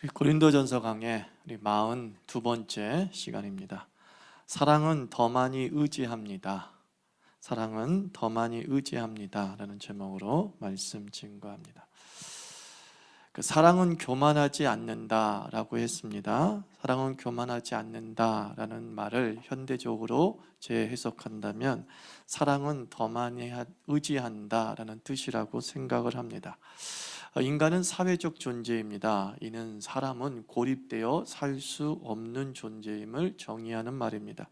우리 고린도전서 강의 우리 42번째 시간입니다. 사랑은 더 많이 의지합니다. 사랑은 더 많이 의지합니다 라는 제목으로 말씀 증거합니다. 사랑은 교만하지 않는다 라고 했습니다. 사랑은 교만하지 않는다 라는 말을 현대적으로 재해석한다면 사랑은 더 많이 의지한다 라는 뜻이라고 생각을 합니다. 인간은 사회적 존재입니다. 이는 사람은 고립되어 살 수 없는 존재임을 정의하는 말입니다.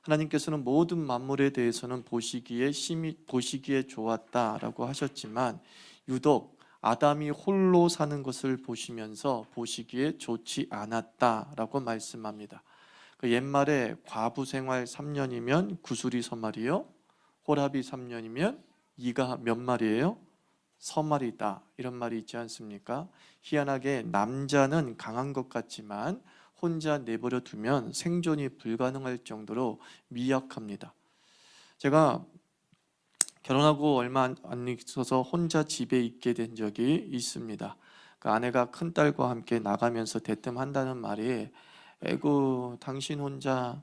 하나님께서는 모든 만물에 대해서는 보시기에 좋았다라고 하셨지만 유독 아담이 홀로 사는 것을 보시면서 보시기에 좋지 않았다라고 말씀합니다. 옛말에 과부 생활 3년이면 구슬이 서말이요, 호랍이 3년이면 이가 몇 마리예요? 서말이다, 이런 말이 있지 않습니까? 희한하게 남자는 강한 것 같지만 혼자 내버려 두면 생존이 불가능할 정도로 미약합니다. 제가 결혼하고 얼마 안 있어서 혼자 집에 있게 된 적이 있습니다. 그 아내가 큰딸과 함께 나가면서 대뜸한다는 말이 에구 당신 혼자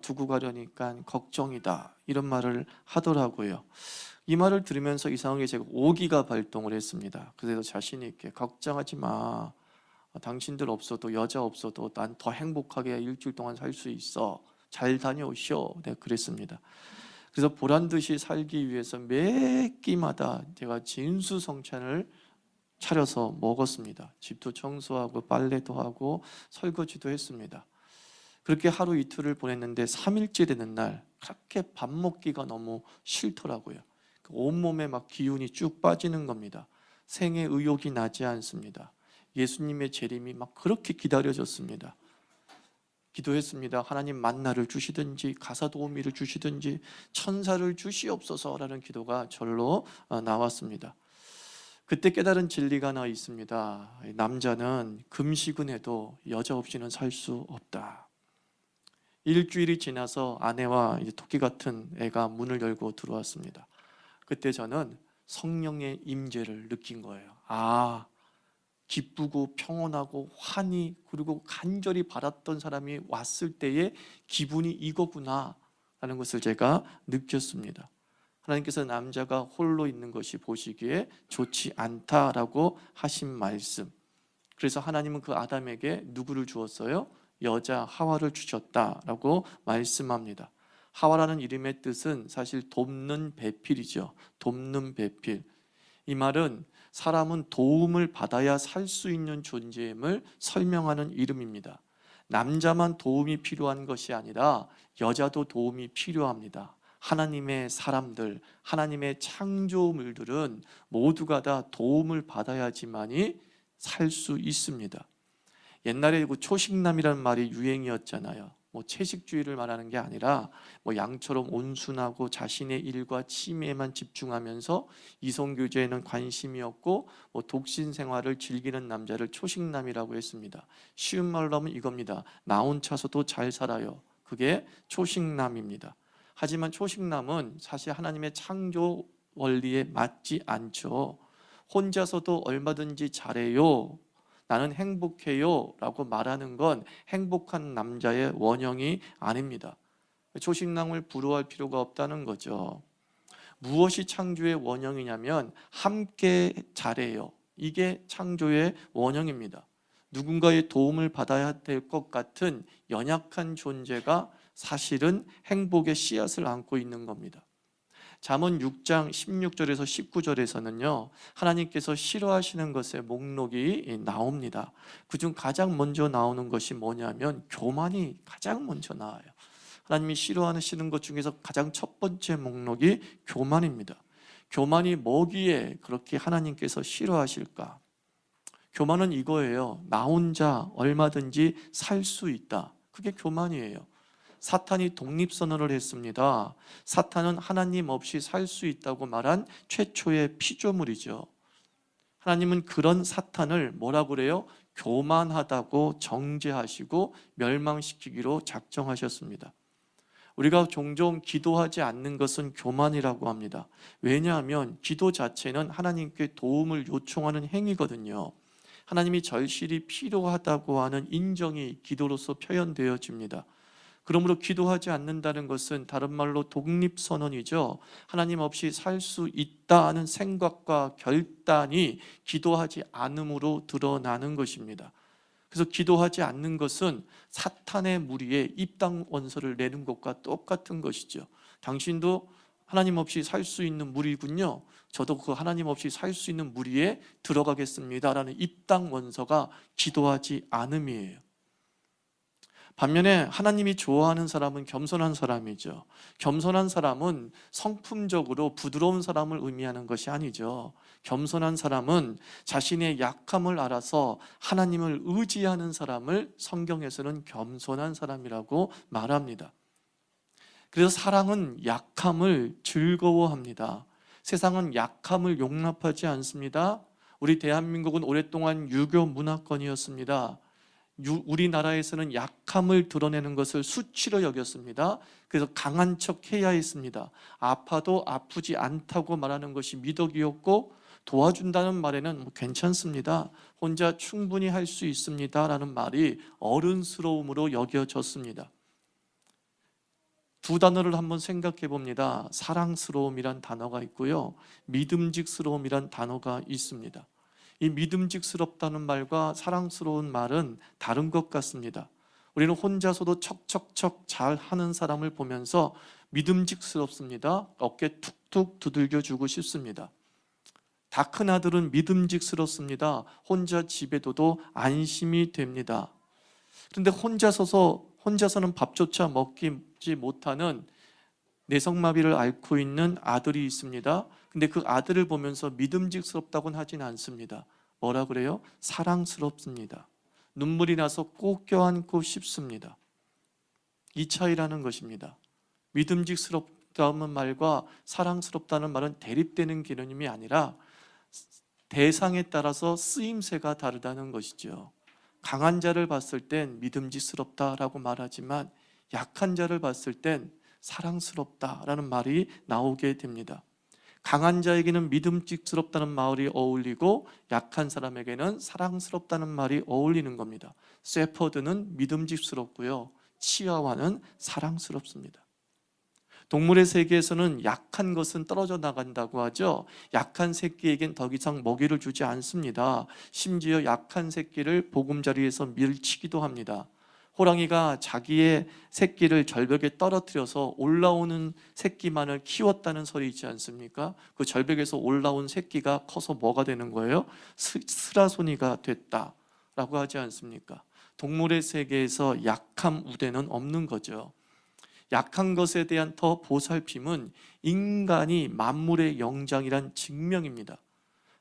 두고 가려니까 걱정이다, 이런 말을 하더라고요. 이 말을 들으면서 이상하게 제가 오기가 발동을 했습니다. 그래서 자신 있게 걱정하지 마, 당신들 없어도, 여자 없어도 난 더 행복하게 일주일 동안 살 수 있어, 잘 다녀오시오, 내가 그랬습니다. 그래서 보란듯이 살기 위해서 매 끼마다 제가 진수성찬을 차려서 먹었습니다. 집도 청소하고 빨래도 하고 설거지도 했습니다. 그렇게 하루 이틀을 보냈는데 3일째 되는 날 그렇게 밥 먹기가 너무 싫더라고요. 온몸에 막 기운이 쭉 빠지는 겁니다. 생에 의욕이 나지 않습니다. 예수님의 재림이 막 그렇게 기다려졌습니다. 기도했습니다. 하나님 만나를 주시든지 가사도우미를 주시든지 천사를 주시옵소서라는 기도가 절로 나왔습니다. 그때 깨달은 진리가 하나 있습니다. 남자는 금식은 해도 여자 없이는 살 수 없다. 일주일이 지나서 아내와 토끼 같은 애가 문을 열고 들어왔습니다. 그때 저는 성령의 임재를 느낀 거예요. 아, 기쁘고 평온하고 환히 그리고 간절히 바랐던 사람이 왔을 때의 기분이 이거구나 라는 것을 제가 느꼈습니다. 하나님께서 남자가 홀로 있는 것이 보시기에 좋지 않다라고 하신 말씀, 그래서 하나님은 그 아담에게 누구를 주었어요? 여자 하와를 주셨다라고 말씀합니다. 하와라는 이름의 뜻은 사실 돕는 배필이죠. 돕는 배필. 이 말은 사람은 도움을 받아야 살 수 있는 존재임을 설명하는 이름입니다. 남자만 도움이 필요한 것이 아니라 여자도 도움이 필요합니다. 하나님의 사람들, 하나님의 창조물들은 모두가 다 도움을 받아야지만이 살 수 있습니다. 옛날에 초식남이라는 말이 유행이었잖아요. 채식주의를 말하는 게 아니라 양처럼 온순하고 자신의 일과 취미에만 집중하면서 이성교제에는 관심이 없고 독신 생활을 즐기는 남자를 초식남이라고 했습니다. 쉬운 말로 하면 이겁니다. 나 혼자서도 잘 살아요. 그게 초식남입니다. 하지만 초식남은 사실 하나님의 창조 원리에 맞지 않죠. 혼자서도 얼마든지 잘해요, 나는 행복해요 라고 말하는 건 행복한 남자의 원형이 아닙니다. 초식남을 부러워할 필요가 없다는 거죠. 무엇이 창조의 원형이냐면 함께 잘해요, 이게 창조의 원형입니다. 누군가의 도움을 받아야 될 것 같은 연약한 존재가 사실은 행복의 씨앗을 안고 있는 겁니다. 잠언 6장 16절에서 19절에서는요 하나님께서 싫어하시는 것의 목록이 나옵니다. 그중 가장 먼저 나오는 것이 뭐냐면 교만이 가장 먼저 나와요. 하나님이 싫어하시는 것 중에서 가장 첫 번째 목록이 교만입니다. 교만이 뭐기에 그렇게 하나님께서 싫어하실까? 교만은 이거예요. 나 혼자 얼마든지 살 수 있다, 그게 교만이에요. 사탄이 독립선언을 했습니다. 사탄은 하나님 없이 살 수 있다고 말한 최초의 피조물이죠. 하나님은 그런 사탄을 뭐라고 그래요? 교만하다고 정죄하시고 멸망시키기로 작정하셨습니다. 우리가 종종 기도하지 않는 것은 교만이라고 합니다. 왜냐하면 기도 자체는 하나님께 도움을 요청하는 행위거든요. 하나님이 절실히 필요하다고 하는 인정이 기도로서 표현되어집니다. 그러므로 기도하지 않는다는 것은 다른 말로 독립선언이죠. 하나님 없이 살 수 있다는 생각과 결단이 기도하지 않음으로 드러나는 것입니다. 그래서 기도하지 않는 것은 사탄의 무리에 입당 원서를 내는 것과 똑같은 것이죠. 당신도 하나님 없이 살 수 있는 무리군요. 저도 그 하나님 없이 살 수 있는 무리에 들어가겠습니다라는 입당 원서가 기도하지 않음이에요. 반면에 하나님이 좋아하는 사람은 겸손한 사람이죠. 겸손한 사람은 성품적으로 부드러운 사람을 의미하는 것이 아니죠. 겸손한 사람은 자신의 약함을 알아서 하나님을 의지하는 사람을 성경에서는 겸손한 사람이라고 말합니다. 그래서 사랑은 약함을 즐거워합니다. 세상은 약함을 용납하지 않습니다. 우리 대한민국은 오랫동안 유교 문화권이었습니다. 우리나라에서는 약함을 드러내는 것을 수치로 여겼습니다. 그래서 강한 척 해야 했습니다. 아파도 아프지 않다고 말하는 것이 미덕이었고, 도와준다는 말에는 괜찮습니다, 혼자 충분히 할 수 있습니다 라는 말이 어른스러움으로 여겨졌습니다. 두 단어를 한번 생각해 봅니다. 사랑스러움이란 단어가 있고요, 믿음직스러움이란 단어가 있습니다. 이 믿음직스럽다는 말과 사랑스러운 말은 다른 것 같습니다. 우리는 혼자서도 척척척 잘하는 사람을 보면서 믿음직스럽습니다, 어깨 툭툭 두들겨 주고 싶습니다. 다 큰 아들은 믿음직스럽습니다. 혼자 집에 둬도 안심이 됩니다. 그런데 혼자서는 밥조차 먹지 못하는 내성마비를 앓고 있는 아들이 있습니다. 근데 그 아들을 보면서 믿음직스럽다고는 하진 않습니다. 뭐라 그래요? 사랑스럽습니다. 눈물이 나서 꼭 껴안고 싶습니다. 이 차이라는 것입니다. 믿음직스럽다는 말과 사랑스럽다는 말은 대립되는 개념이 아니라 대상에 따라서 쓰임새가 다르다는 것이죠. 강한 자를 봤을 땐 믿음직스럽다라고 말하지만 약한 자를 봤을 땐 사랑스럽다라는 말이 나오게 됩니다. 강한 자에게는 믿음직스럽다는 말이 어울리고 약한 사람에게는 사랑스럽다는 말이 어울리는 겁니다. 셰퍼드는 믿음직스럽고요, 치아와는 사랑스럽습니다. 동물의 세계에서는 약한 것은 떨어져 나간다고 하죠. 약한 새끼에겐 더 이상 먹이를 주지 않습니다. 심지어 약한 새끼를 보금자리에서 밀치기도 합니다. 호랑이가 자기의 새끼를 절벽에 떨어뜨려서 올라오는 새끼만을 키웠다는 설이 있지 않습니까? 그 절벽에서 올라온 새끼가 커서 뭐가 되는 거예요? 스라소니가 됐다라고 하지 않습니까? 동물의 세계에서 약함 우대는 없는 거죠. 약한 것에 대한 더 보살핌은 인간이 만물의 영장이란 증명입니다.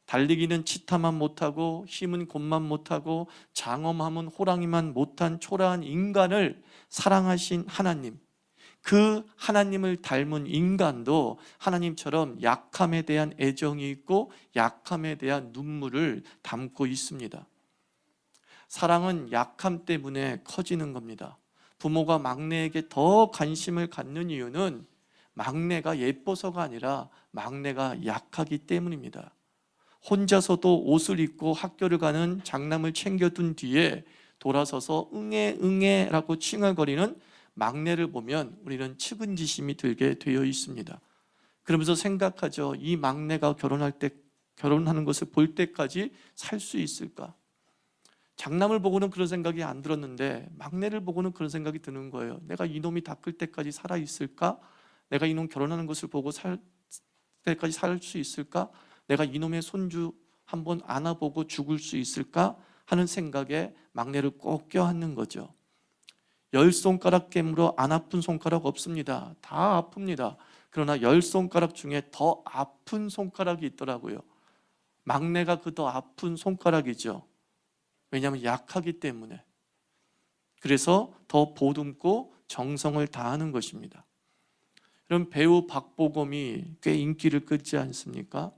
달리기는 치타만 못하고 힘은 곰만 못하고 장엄함은 호랑이만 못한 초라한 인간을 사랑하신 하나님, 그 하나님을 닮은 인간도 하나님처럼 약함에 대한 애정이 있고 약함에 대한 눈물을 담고 있습니다. 사랑은 약함 때문에 커지는 겁니다. 부모가 막내에게 더 관심을 갖는 이유는 막내가 예뻐서가 아니라 막내가 약하기 때문입니다. 혼자서도 옷을 입고 학교를 가는 장남을 챙겨둔 뒤에 돌아서서 응애 응애 라고 칭얼거리는 막내를 보면 우리는 측은지심이 들게 되어 있습니다. 그러면서 생각하죠. 이 막내가 결혼하는 것을 볼 때까지 살 수 있을까? 장남을 보고는 그런 생각이 안 들었는데 막내를 보고는 그런 생각이 드는 거예요. 내가 이놈이 다 클 때까지 살아 있을까? 내가 이놈 결혼하는 것을 보고 살 때까지 살 수 있을까? 내가 이놈의 손주 한번 안아보고 죽을 수 있을까? 하는 생각에 막내를 꼭 껴안는 거죠. 10손가락 깨물어 안 아픈 손가락 없습니다. 다 아픕니다. 그러나 10손가락 중에 더 아픈 손가락이 있더라고요. 막내가 그 더 아픈 손가락이죠. 왜냐하면 약하기 때문에. 그래서 더 보듬고 정성을 다하는 것입니다. 그럼 배우 박보검이 꽤 인기를 끌지 않습니까?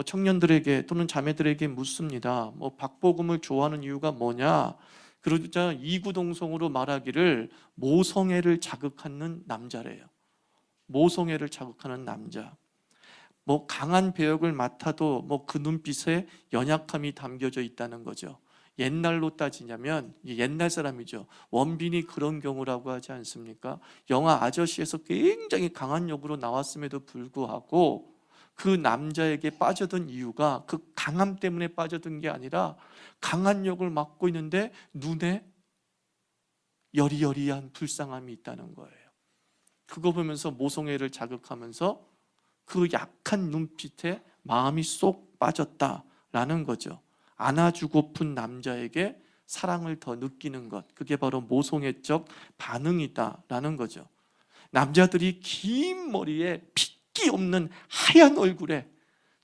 청년들에게 또는 자매들에게 묻습니다. 박보검을 좋아하는 이유가 뭐냐? 그러자 이구동성으로 말하기를 모성애를 자극하는 남자래요. 모성애를 자극하는 남자. 뭐 강한 배역을 맡아도 뭐 그 눈빛에 연약함이 담겨져 있다는 거죠. 옛날로 따지냐면 옛날 사람이죠. 원빈이 그런 경우라고 하지 않습니까? 영화 아저씨에서 굉장히 강한 역으로 나왔음에도 불구하고 그 남자에게 빠져든 이유가 그 강함 때문에 빠져든 게 아니라 강한 역을 맡고 있는데 눈에 여리여리한 불쌍함이 있다는 거예요. 그거 보면서 모성애를 자극하면서 그 약한 눈빛에 마음이 쏙 빠졌다라는 거죠. 안아주고픈 남자에게 사랑을 더 느끼는 것, 그게 바로 모성애적 반응이다라는 거죠. 남자들이 긴 머리에 핏기 없는 하얀 얼굴에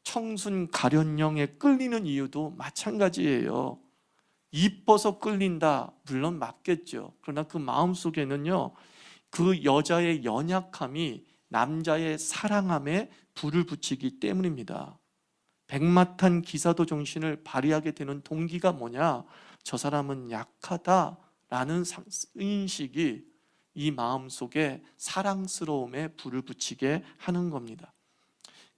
청순 가련형에 끌리는 이유도 마찬가지예요. 이뻐서 끌린다, 물론 맞겠죠. 그러나 그 마음속에는요, 그 여자의 연약함이 남자의 사랑함에 불을 붙이기 때문입니다. 백마탄 기사도 정신을 발휘하게 되는 동기가 뭐냐? 저 사람은 약하다라는 인식이 이 마음속에 사랑스러움에 불을 붙이게 하는 겁니다.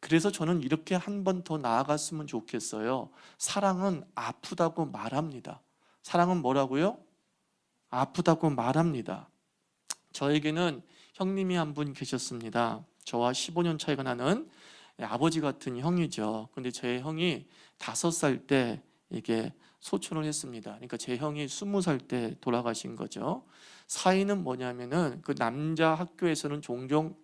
그래서 저는 이렇게 한 번 더 나아갔으면 좋겠어요. 사랑은 아프다고 말합니다. 사랑은 뭐라고요? 아프다고 말합니다. 저에게는 형님이 한 분 계셨습니다. 저와 15년 차이가 나는 아버지 같은 형이죠. 근데 제 형이 5살 때 이게 소천을 했습니다. 그러니까 제 형이 20살 때 돌아가신 거죠. 사이는 뭐냐면은 그 남자 학교에서는 종종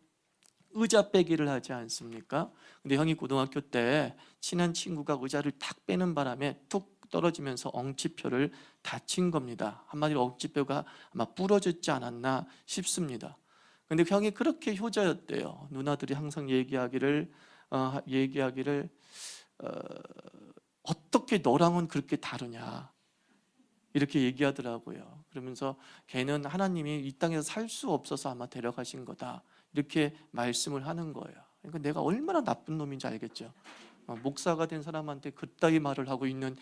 의자 빼기를 하지 않습니까? 근데 형이 고등학교 때 친한 친구가 의자를 탁 빼는 바람에 툭 떨어지면서 엉치표를 다친 겁니다. 한마디로 엉치표가 아마 부러졌지 않았나 싶습니다. 근데 형이 그렇게 효자였대요. 누나들이 항상 얘기하기를 어떻게 너랑은 그렇게 다르냐 이렇게 얘기하더라고요. 그러면서 걔는 하나님이 이 땅에서 살 수 없어서 아마 데려가신 거다 이렇게 말씀을 하는 거예요. 그러니까 내가 얼마나 나쁜 놈인지 알겠죠. 목사가 된 사람한테 그따위 말을 하고 있는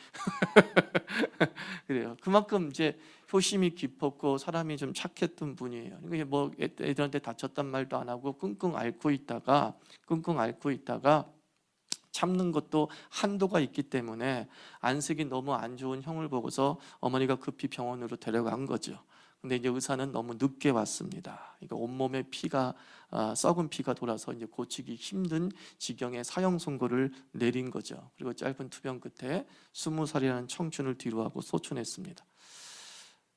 그래요. 그만큼 이제 효심이 깊었고 사람이 좀 착했던 분이에요. 그러니까 뭐 애들한테 다쳤단 말도 안 하고 끙끙 앓고 있다가 참는 것도 한도가 있기 때문에 안색이 너무 안 좋은 형을 보고서 어머니가 급히 병원으로 데려간 거죠. 근데 이제 의사는 너무 늦게 왔습니다. 그러니까 온몸에 피가 썩은 피가 돌아서 이제 고치기 힘든 지경의 사형 선고를 내린 거죠. 그리고 짧은 투병 끝에 20살이라는 청춘을 뒤로하고 소천했습니다.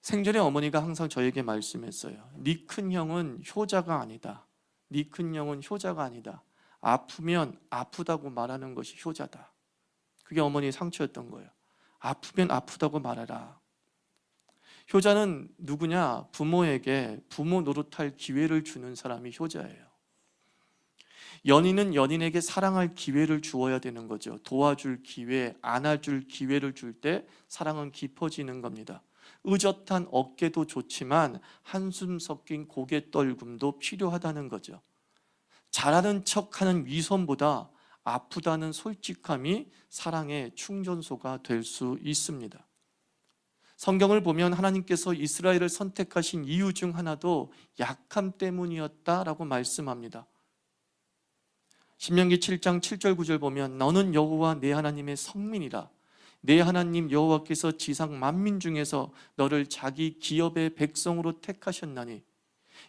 생전에 어머니가 항상 저에게 말씀했어요. 네 큰 형은 효자가 아니다. 네 큰 형은 효자가 아니다. 아프면 아프다고 말하는 것이 효자다. 그게 어머니의 상처였던 거예요. 아프면 아프다고 말해라. 효자는 누구냐? 부모에게 부모 노릇할 기회를 주는 사람이 효자예요. 연인은 연인에게 사랑할 기회를 주어야 되는 거죠. 도와줄 기회, 안아줄 기회를 줄 때 사랑은 깊어지는 겁니다. 의젓한 어깨도 좋지만 한숨 섞인 고개 떨굼도 필요하다는 거죠. 잘하는 척하는 위선보다 아프다는 솔직함이 사랑의 충전소가 될 수 있습니다. 성경을 보면 하나님께서 이스라엘을 선택하신 이유 중 하나도 약함 때문이었다라고 말씀합니다. 신명기 7장 7절 9절 보면 너는 여호와 내 하나님의 성민이라. 내 하나님 여호와께서 지상 만민 중에서 너를 자기 기업의 백성으로 택하셨나니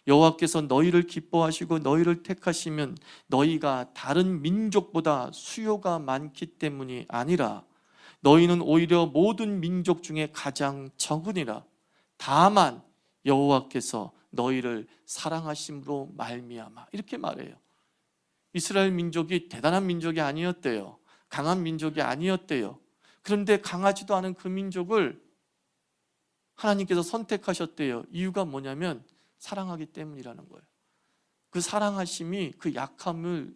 여호와께서 너희를 기뻐하시고 너희를 택하시면 너희가 다른 민족보다 수요가 많기 때문이 아니라 너희는 오히려 모든 민족 중에 가장 적으니라. 다만 여호와께서 너희를 사랑하심으로 말미암아. 이렇게 말해요. 이스라엘 민족이 대단한 민족이 아니었대요. 강한 민족이 아니었대요. 그런데 강하지도 않은 그 민족을 하나님께서 선택하셨대요. 이유가 뭐냐면 사랑하기 때문이라는 거예요. 그 사랑하심이 그 약함을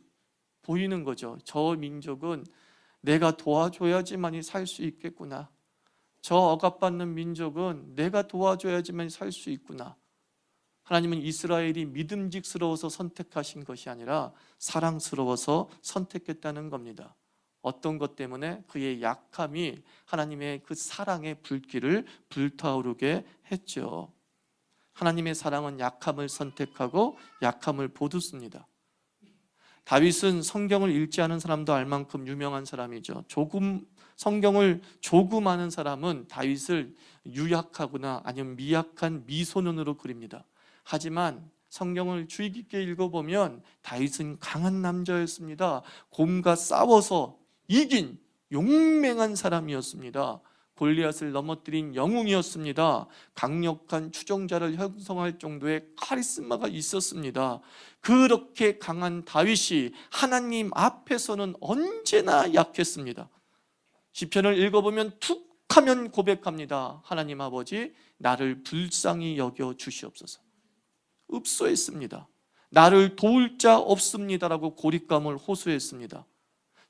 보이는 거죠. 저 민족은 내가 도와줘야지만이 살 수 있겠구나. 저 억압받는 민족은 내가 도와줘야지만 살 수 있구나. 하나님은 이스라엘이 믿음직스러워서 선택하신 것이 아니라 사랑스러워서 선택했다는 겁니다. 어떤 것 때문에? 그의 약함이 하나님의 그 사랑의 불길을 불타오르게 했죠. 하나님의 사랑은 약함을 선택하고 약함을 보듬습니다. 다윗은 성경을 읽지 않은 사람도 알 만큼 유명한 사람이죠. 성경을 조금 아는 사람은 다윗을 유약하거나 아니면 미약한 미소년으로 그립니다. 하지만 성경을 주의 깊게 읽어보면 다윗은 강한 남자였습니다. 곰과 싸워서 이긴 용맹한 사람이었습니다. 골리앗을 넘어뜨린 영웅이었습니다. 강력한 추종자를 형성할 정도의 카리스마가 있었습니다. 그렇게 강한 다윗이 하나님 앞에서는 언제나 약했습니다. 시편을 읽어보면 툭 하면 고백합니다. 하나님 아버지, 나를 불쌍히 여겨 주시옵소서. 읍소했습니다. 나를 도울 자 없습니다라고 고립감을 호소했습니다.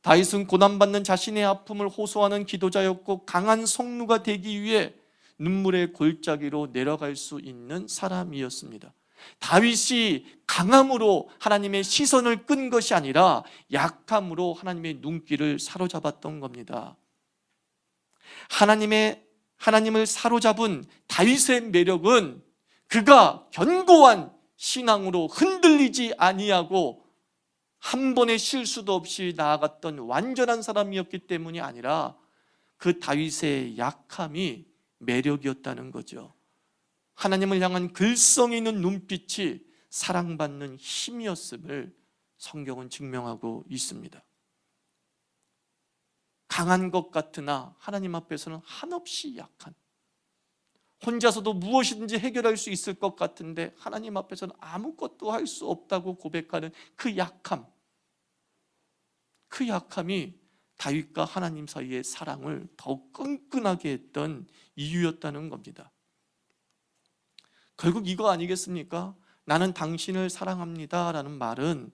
다윗은 고난받는 자신의 아픔을 호소하는 기도자였고 강한 성루가 되기 위해 눈물의 골짜기로 내려갈 수 있는 사람이었습니다. 다윗이 강함으로 하나님의 시선을 끈 것이 아니라 약함으로 하나님의 눈길을 사로잡았던 겁니다. 하나님을 사로잡은 다윗의 매력은 그가 견고한 신앙으로 흔들리지 아니하고 한 번의 실수도 없이 나아갔던 완전한 사람이었기 때문이 아니라 그 다윗의 약함이 매력이었다는 거죠. 하나님을 향한 글썽이 있는 눈빛이 사랑받는 힘이었음을 성경은 증명하고 있습니다. 강한 것 같으나 하나님 앞에서는 한없이 약한, 혼자서도 무엇이든지 해결할 수 있을 것 같은데 하나님 앞에서는 아무것도 할 수 없다고 고백하는 그 약함이 다윗과 하나님 사이의 사랑을 더욱 끈끈하게 했던 이유였다는 겁니다. 결국 이거 아니겠습니까? 나는 당신을 사랑합니다 라는 말은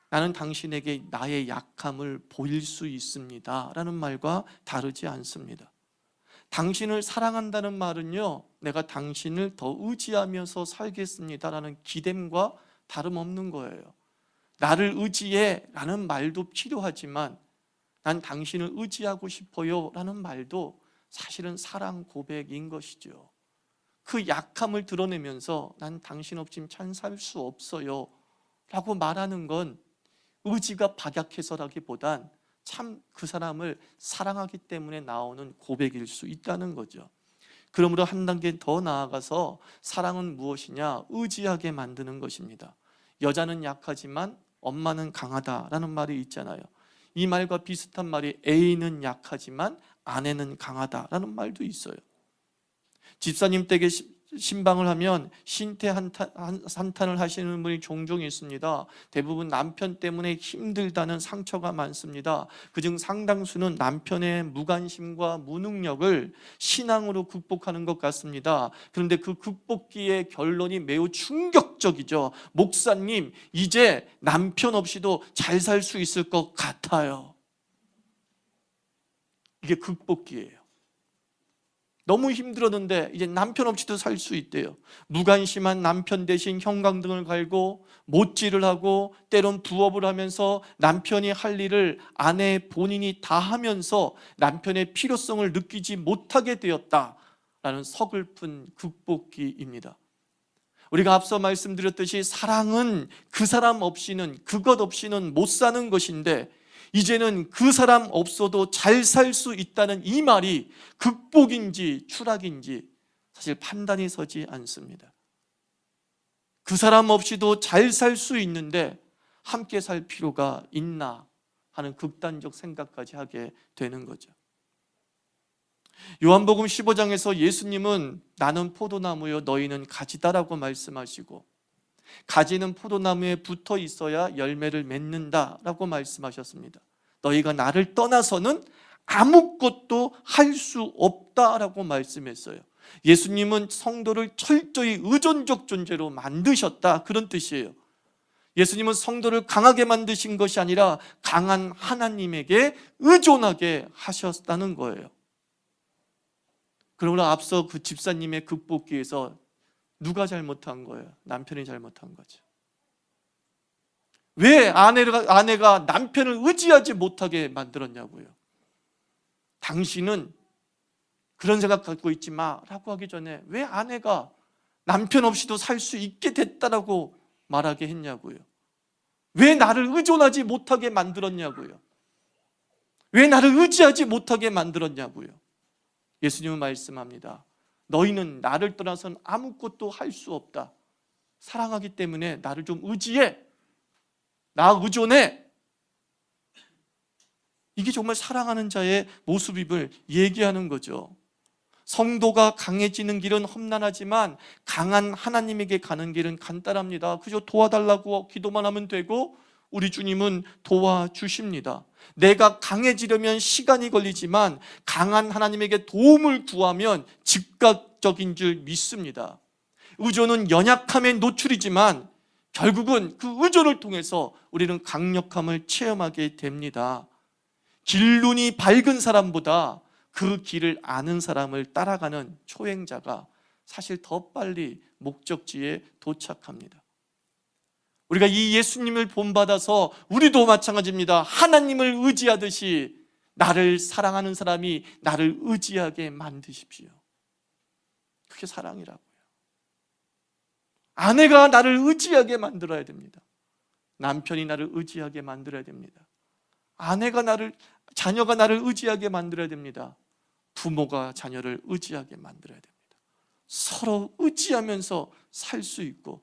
나는 당신에게 나의 약함을 보일 수 있습니다 라는 말과 다르지 않습니다. 당신을 사랑한다는 말은요, 내가 당신을 더 의지하면서 살겠습니다 라는 기댐과 다름없는 거예요. 나를 의지해 라는 말도 필요하지만 난 당신을 의지하고 싶어요 라는 말도 사실은 사랑 고백인 것이죠. 그 약함을 드러내면서 난 당신 없이 참 살 수 없어요 라고 말하는 건 의지가 박약해서라기보단 참 그 사람을 사랑하기 때문에 나오는 고백일 수 있다는 거죠. 그러므로 한 단계 더 나아가서 사랑은 무엇이냐? 의지하게 만드는 것입니다. 여자는 약하지만 엄마는 강하다라는 말이 있잖아요. 이 말과 비슷한 말이 애인은 약하지만 아내는 강하다라는 말도 있어요. 집사님 댁에 신방을 하면 신태한탄을 하시는 분이 종종 있습니다. 대부분 남편 때문에 힘들다는 상처가 많습니다. 그중 상당수는 남편의 무관심과 무능력을 신앙으로 극복하는 것 같습니다. 그런데 그 극복기의 결론이 매우 충격적이죠. 목사님, 이제 남편 없이도 잘 살 수 있을 것 같아요. 이게 극복기예요. 너무 힘들었는데 이제 남편 없이도 살 수 있대요. 무관심한 남편 대신 형광등을 갈고 못질을 하고 때론 부업을 하면서 남편이 할 일을 아내 본인이 다 하면서 남편의 필요성을 느끼지 못하게 되었다라는 서글픈 극복기입니다. 우리가 앞서 말씀드렸듯이 사랑은 그 사람 없이는, 그것 없이는 못 사는 것인데 이제는 그 사람 없어도 잘 살 수 있다는 이 말이 극복인지 추락인지 사실 판단이 서지 않습니다. 그 사람 없이도 잘 살 수 있는데 함께 살 필요가 있나 하는 극단적 생각까지 하게 되는 거죠. 요한복음 15장에서 예수님은 나는 포도나무요 너희는 가지다라고 말씀하시고 가지는 포도나무에 붙어 있어야 열매를 맺는다라고 말씀하셨습니다. 너희가 나를 떠나서는 아무것도 할 수 없다라고 말씀했어요. 예수님은 성도를 철저히 의존적 존재로 만드셨다, 그런 뜻이에요. 예수님은 성도를 강하게 만드신 것이 아니라 강한 하나님에게 의존하게 하셨다는 거예요. 그러나 앞서 그 집사님의 극복기에서 누가 잘못한 거예요? 남편이 잘못한 거죠. 왜 아내가 남편을 의지하지 못하게 만들었냐고요. 당신은 그런 생각 갖고 있지 마라고 하기 전에 왜 아내가 남편 없이도 살 수 있게 됐다라고 말하게 했냐고요. 왜 나를 의존하지 못하게 만들었냐고요. 왜 나를 의지하지 못하게 만들었냐고요. 예수님은 말씀합니다. 너희는 나를 떠나서는 아무것도 할 수 없다. 사랑하기 때문에 나를 좀 의지해. 나 의존해. 이게 정말 사랑하는 자의 모습임을 얘기하는 거죠. 성도가 강해지는 길은 험난하지만 강한 하나님에게 가는 길은 간단합니다. 그저 도와달라고 기도만 하면 되고 우리 주님은 도와주십니다. 내가 강해지려면 시간이 걸리지만 강한 하나님에게 도움을 구하면 즉각적인 줄 믿습니다. 의존은 연약함의 노출이지만 결국은 그 의존을 통해서 우리는 강력함을 체험하게 됩니다. 길눈이 밝은 사람보다 그 길을 아는 사람을 따라가는 초행자가 사실 더 빨리 목적지에 도착합니다. 우리가 이 예수님을 본받아서 우리도 마찬가지입니다. 하나님을 의지하듯이 나를 사랑하는 사람이 나를 의지하게 만드십시오. 그게 사랑이라고요. 아내가 나를 의지하게 만들어야 됩니다. 남편이 나를 의지하게 만들어야 됩니다. 자녀가 나를 의지하게 만들어야 됩니다. 부모가 자녀를 의지하게 만들어야 됩니다. 서로 의지하면서 살 수 있고,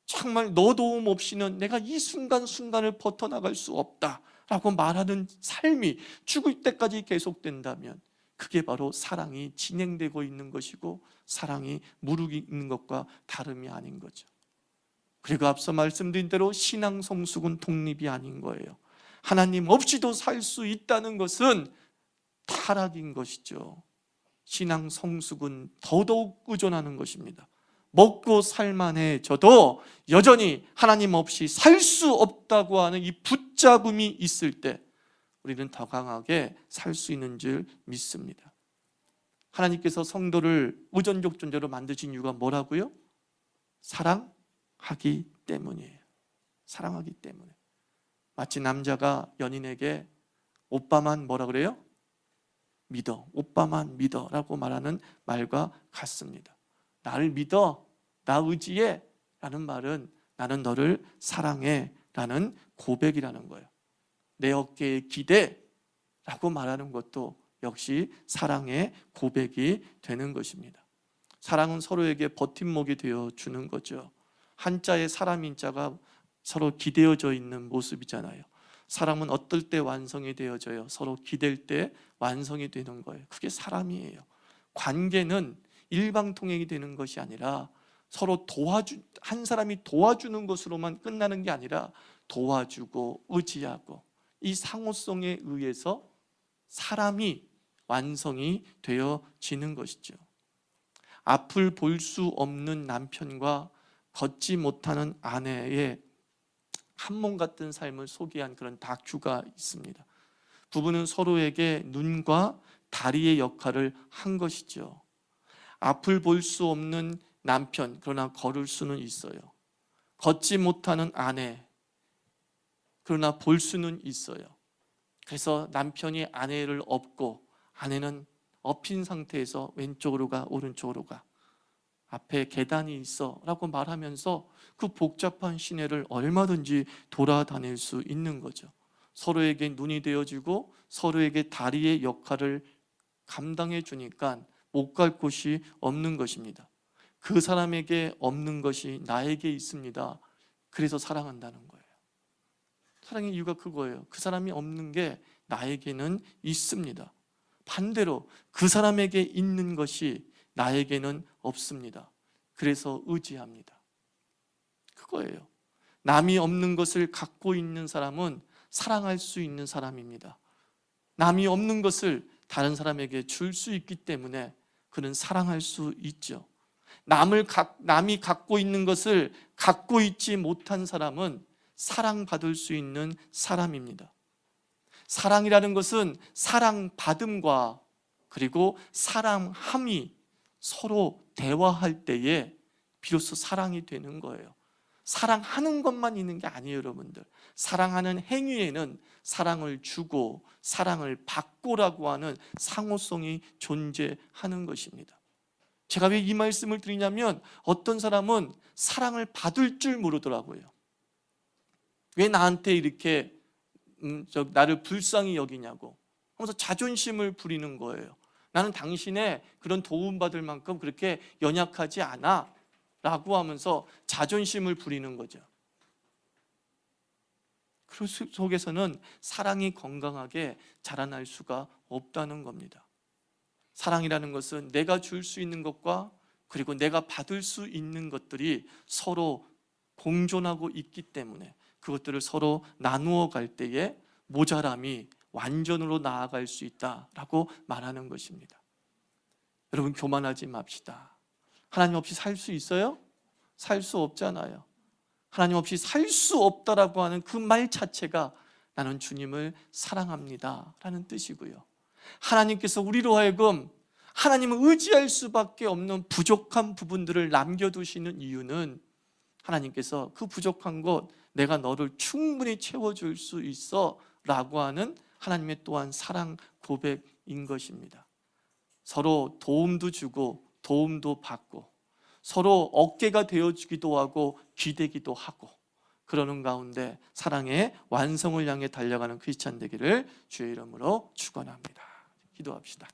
정말 너 도움 없이는 내가 이 순간순간을 버텨나갈 수 없다라고 말하는 삶이 죽을 때까지 계속된다면 그게 바로 사랑이 진행되고 있는 것이고 사랑이 무르익는 것과 다름이 아닌 거죠. 그리고 앞서 말씀드린 대로 신앙 성숙은 독립이 아닌 거예요. 하나님 없이도 살 수 있다는 것은 타락인 것이죠. 신앙 성숙은 더더욱 의존하는 것입니다. 먹고 살만해져도 여전히 하나님 없이 살 수 없다고 하는 이 붙잡음이 있을 때 우리는 더 강하게 살 수 있는 줄 믿습니다. 하나님께서 성도를 의존적 존재로 만드신 이유가 뭐라고요? 사랑하기 때문이에요. 사랑하기 때문에. 마치 남자가 연인에게 오빠만 뭐라 그래요? 믿어, 오빠만 믿어 라고 말하는 말과 같습니다. 나를 믿어, 나 의지해 라는 말은 나는 너를 사랑해 라는 고백이라는 거예요. 내 어깨에 기대 라고 말하는 것도 역시 사랑의 고백이 되는 것입니다. 사랑은 서로에게 버팀목이 되어주는 거죠. 한자의 사람인 자가 서로 기대어져 있는 모습이잖아요. 사람은 어떨 때 완성이 되어져요? 서로 기댈 때 완성이 되는 거예요. 그게 사람이에요. 관계는 일방통행이 되는 것이 아니라 서로 한 사람이 도와주는 것으로만 끝나는 게 아니라 도와주고 의지하고 이 상호성에 의해서 사람이 완성이 되어지는 것이죠. 앞을 볼 수 없는 남편과 걷지 못하는 아내의 한 몸 같은 삶을 소개한 그런 다큐가 있습니다. 부부는 서로에게 눈과 다리의 역할을 한 것이죠. 앞을 볼 수 없는 남편, 그러나 걸을 수는 있어요. 걷지 못하는 아내, 그러나 볼 수는 있어요. 그래서 남편이 아내를 업고 아내는 엎인 상태에서 왼쪽으로 가 오른쪽으로 가, 앞에 계단이 있어 라고 말하면서 그 복잡한 시내를 얼마든지 돌아다닐 수 있는 거죠. 서로에게 눈이 되어주고 서로에게 다리의 역할을 감당해 주니까 못 갈 곳이 없는 것입니다. 그 사람에게 없는 것이 나에게 있습니다. 그래서 사랑한다는 거예요. 사랑의 이유가 그거예요. 그 사람이 없는 게 나에게는 있습니다. 반대로 그 사람에게 있는 것이 나에게는 없습니다. 그래서 의지합니다. 그거예요. 남이 없는 것을 갖고 있는 사람은 사랑할 수 있는 사람입니다. 남이 없는 것을 다른 사람에게 줄 수 있기 때문에 그는 사랑할 수 있죠. 남이 갖고 있는 것을 갖고 있지 못한 사람은 사랑받을 수 있는 사람입니다. 사랑이라는 것은 사랑받음과 그리고 사랑함이 서로 대화할 때에 비로소 사랑이 되는 거예요. 사랑하는 것만 있는 게 아니에요, 여러분들. 사랑하는 행위에는 사랑을 주고 사랑을 받고라고 하는 상호성이 존재하는 것입니다. 제가 왜 이 말씀을 드리냐면 어떤 사람은 사랑을 받을 줄 모르더라고요. 왜 나한테 이렇게 나를 불쌍히 여기냐고 하면서 자존심을 부리는 거예요. 나는 당신의 그런 도움받을 만큼 그렇게 연약하지 않아 라고 하면서 자존심을 부리는 거죠. 그 속에서는 사랑이 건강하게 자라날 수가 없다는 겁니다. 사랑이라는 것은 내가 줄 수 있는 것과 그리고 내가 받을 수 있는 것들이 서로 공존하고 있기 때문에 그것들을 서로 나누어 갈 때에 모자람이 완전으로 나아갈 수 있다라고 말하는 것입니다. 여러분, 교만하지 맙시다. 하나님 없이 살 수 있어요? 살 수 없잖아요. 하나님 없이 살 수 없다라고 하는 그 말 자체가 나는 주님을 사랑합니다 라는 뜻이고요, 하나님께서 우리로 하여금 하나님을 의지할 수밖에 없는 부족한 부분들을 남겨두시는 이유는 하나님께서 그 부족한 것 내가 너를 충분히 채워줄 수 있어 라고 하는 하나님의 또한 사랑 고백인 것입니다. 서로 도움도 주고 도움도 받고 서로 어깨가 되어주기도 하고 기대기도 하고 그러는 가운데 사랑의 완성을 향해 달려가는 크리스찬 되기를 주의 이름으로 축원합니다. 기도합시다.